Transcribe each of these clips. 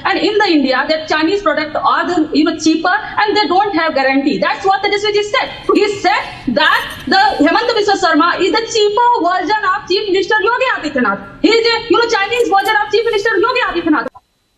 and in the India that Chinese product are the cheaper and they don't have guarantee. That's what the Jaswiji said. He said that the Hemant Biswa Sarma is the cheaper version of Chief Minister Yogi Adityanath. He is the Chinese version of Chief Minister Yogi Adityanath.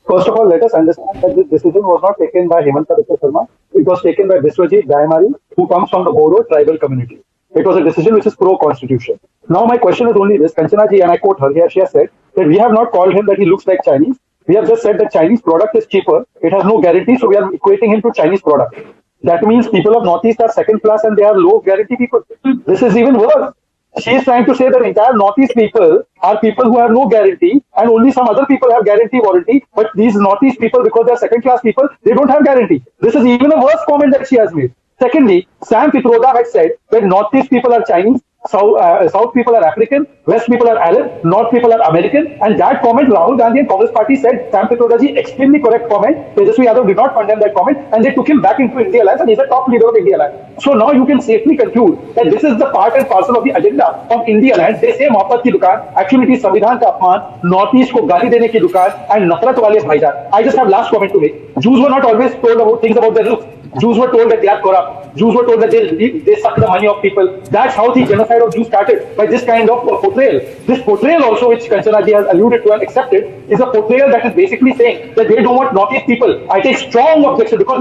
First of all, let us understand that this decision was not taken by Hemanta Biswa Sarma. It was taken by Biswajit Dayamari, who comes from the Bodo tribal community. It was a decision which is pro-constitution. Now my question is only this. Kanchana ji, and I quote her here, she has said that we have not called him that he looks like Chinese. We have just said that Chinese product is cheaper. It has no guarantee, so we are equating him to Chinese product. That means people of Northeast are second class and they are low guarantee people. This is even worse. She is trying to say that entire Northeast people are people who have no guarantee and only some other people have guarantee warranty. But these Northeast people, because they are second class people, they don't have guarantee. This is even a worse comment that she has made. Secondly, Sam Pitroda had said that Northeast people are Chinese, South people are African, West people are Arab, North people are American, and that comment Rahul Gandhi and Congress party said, Sam Pitroda ji, extremely correct comment. Tejaswi Yadav did not condemn that comment, and they took him back into India Alliance, and he's a top leader of India Alliance. So now you can safely conclude that this is the part and parcel of the agenda of India Alliance. They say मोहब्बत की दुकान, actually it is संविधान का अपमान, Northeast को गाली देने की दुकान, and नफरत वाले भाईजान. I just have last comment to make. Jews were not always told about things about their looks. Jews were told that they are corrupt. Jews were told that they suck the money of people. That's how the genocide of Jews started, by this kind of portrayal. This portrayal also, which Kanchana ji has alluded to and accepted, is a portrayal that is basically saying that they don't want Northeast people. I take strong objection because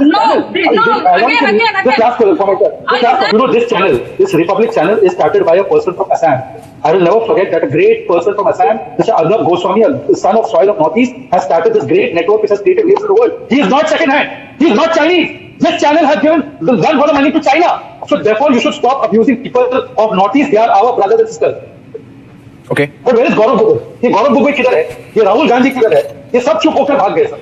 this channel, this Republic channel is started by a person from Assam. I will never forget that a great person from Assam, Mr. Arnab Goswami, a son of soil of Northeast, has started this great network which has created waves in the world. He is not second hand. He is not Chinese. This channel has given the run for the money to China. So therefore you should stop abusing people of Northeast. They are our brothers and sisters. Okay. But where is Gaurav Gogoi? ये Gaurav Gogoi किधर है? ये राहुल गांधी किधर है? ये सब चुप होकर भाग गए सब.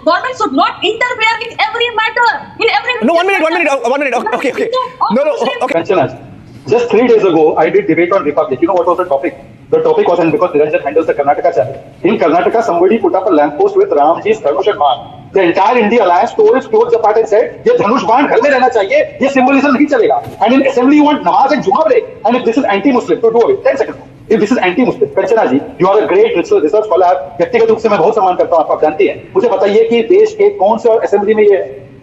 Government should not interfere in every matter. In every. No, 1 minute. Okay. No. Okay. Kanchana, just 3 days ago, I did debate on Republic. You know what was the topic? The topic was, and because Niranjan handles the Karnataka channel. In Karnataka, somebody put up a lamppost with Ramji's Dhanush and Baan. The entire India Alliance tore its clothes apart and said, "ये धनुष बाण घर में रहना चाहिए, ये symbolism नहीं चलेगा." And in assembly, you want namaz and Juma break. And if this is anti-Muslim, so do away. 10 seconds. If this is anti-Muslim, Kanchana ji, you are a great research scholar. व्यक्तिगत रूप से मैं बहुत सम्मान करता हूँ, आप जानती हैं. मुझे बताइए कि देश के कौन से असेंबली में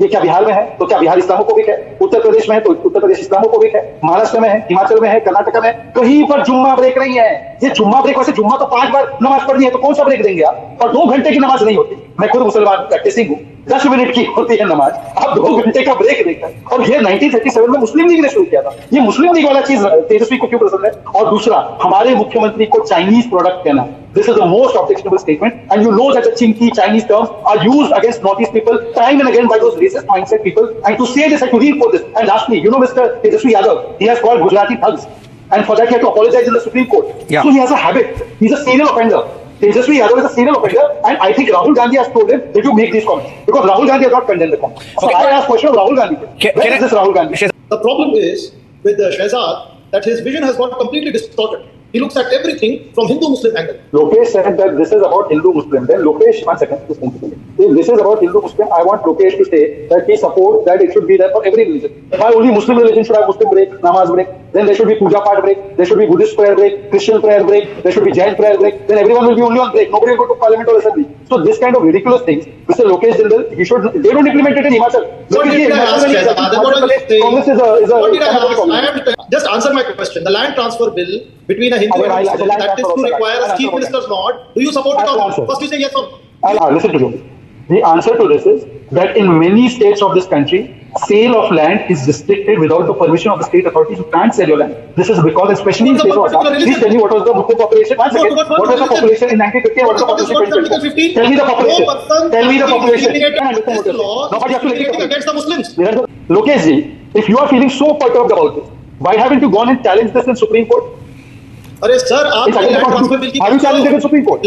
ये क्या बिहार में है? तो क्या बिहार इस्लामोफोबिक है? उत्तर प्रदेश में है तो उत्तर प्रदेश इस्लामोफोबिक है? महाराष्ट्र में है, हिमाचल में है, कर्नाटक में, कहीं पर जुम्मा ब्रेक नहीं है. ये जुम्मा ब्रेक, वैसे जुम्मा तो 5 बार नमाज पढ़नी है, तो कौन सा ब्रेक देंगे आप? और 2 घंटे की नमाज नहीं होती. मैं खुद मुसलमान प्रैक्टिसिंग हूँ. 10 मिनट की होती है नमाज, आप 2 घंटे का ब्रेक देकर. और ये 1937 में मुस्लिम लीग ने शुरू किया था. ये मुस्लिम लीग वाला चीज तेजस्वी को क्यों पसंद है? और दूसरा, हमारे मुख्यमंत्री को चाइनीज प्रोडक्ट कहना. This is the most objectionable statement, and you know that the chinky Chinese terms are used against Northeast people time and again by those racist mindset people. And to say this, I have to reinforce this. And lastly, you know Mr. Tejaswi Yadav, he has called Gujarati thugs, and for that he had to apologize in the Supreme Court. Yeah. So he has a habit. He's a serial offender. Tejaswi Yadav is a serial offender, and I think Rahul Gandhi has told him that you make these comments because Rahul Gandhi has not condemned the comments. So I ask question of Rahul Gandhi. Where is this Rahul Gandhi? The problem is with Shehzad that his vision has got completely distorted. He looks at everything from Hindu-Muslim angle. Lokesh said that this is about Hindu-Muslim. Then Lokesh, 1 second, if this is about Hindu-Muslim, I want Lokesh to say that he supports that it should be there for every religion. Why only Muslim religion should have Muslim break, namaz break? Then there should be puja part break, there should be Buddhist prayer break, Christian prayer break, there should be Jain prayer break. Then everyone will be only on break. Nobody will go to parliament or assembly. So this kind of ridiculous things, Mr. Lokesh Jindal, they don't implement it in Himachal. What did I ask, Congress is just answer my question. The land transfer bill between a Hindu and a Muslim that is to require a chief minister's nod. Do you support it or not? First you say yes or no. Listen to me. The answer to this is that in many states of this country, sale of land is restricted without the permission of the state authorities. You can't sell your land. This is because, especially in state of Assam, please tell me what was the Muslim population. One second. What was the population in 1950 and what was the population in 2015? Tell me the population. Tell me the population. Nobody has to litigate against the Muslims. Lokesh ji, if you are feeling so perturbed about this, why haven't you gone and challenged this in Supreme Court? Sir, Have you challenged it in Supreme Court?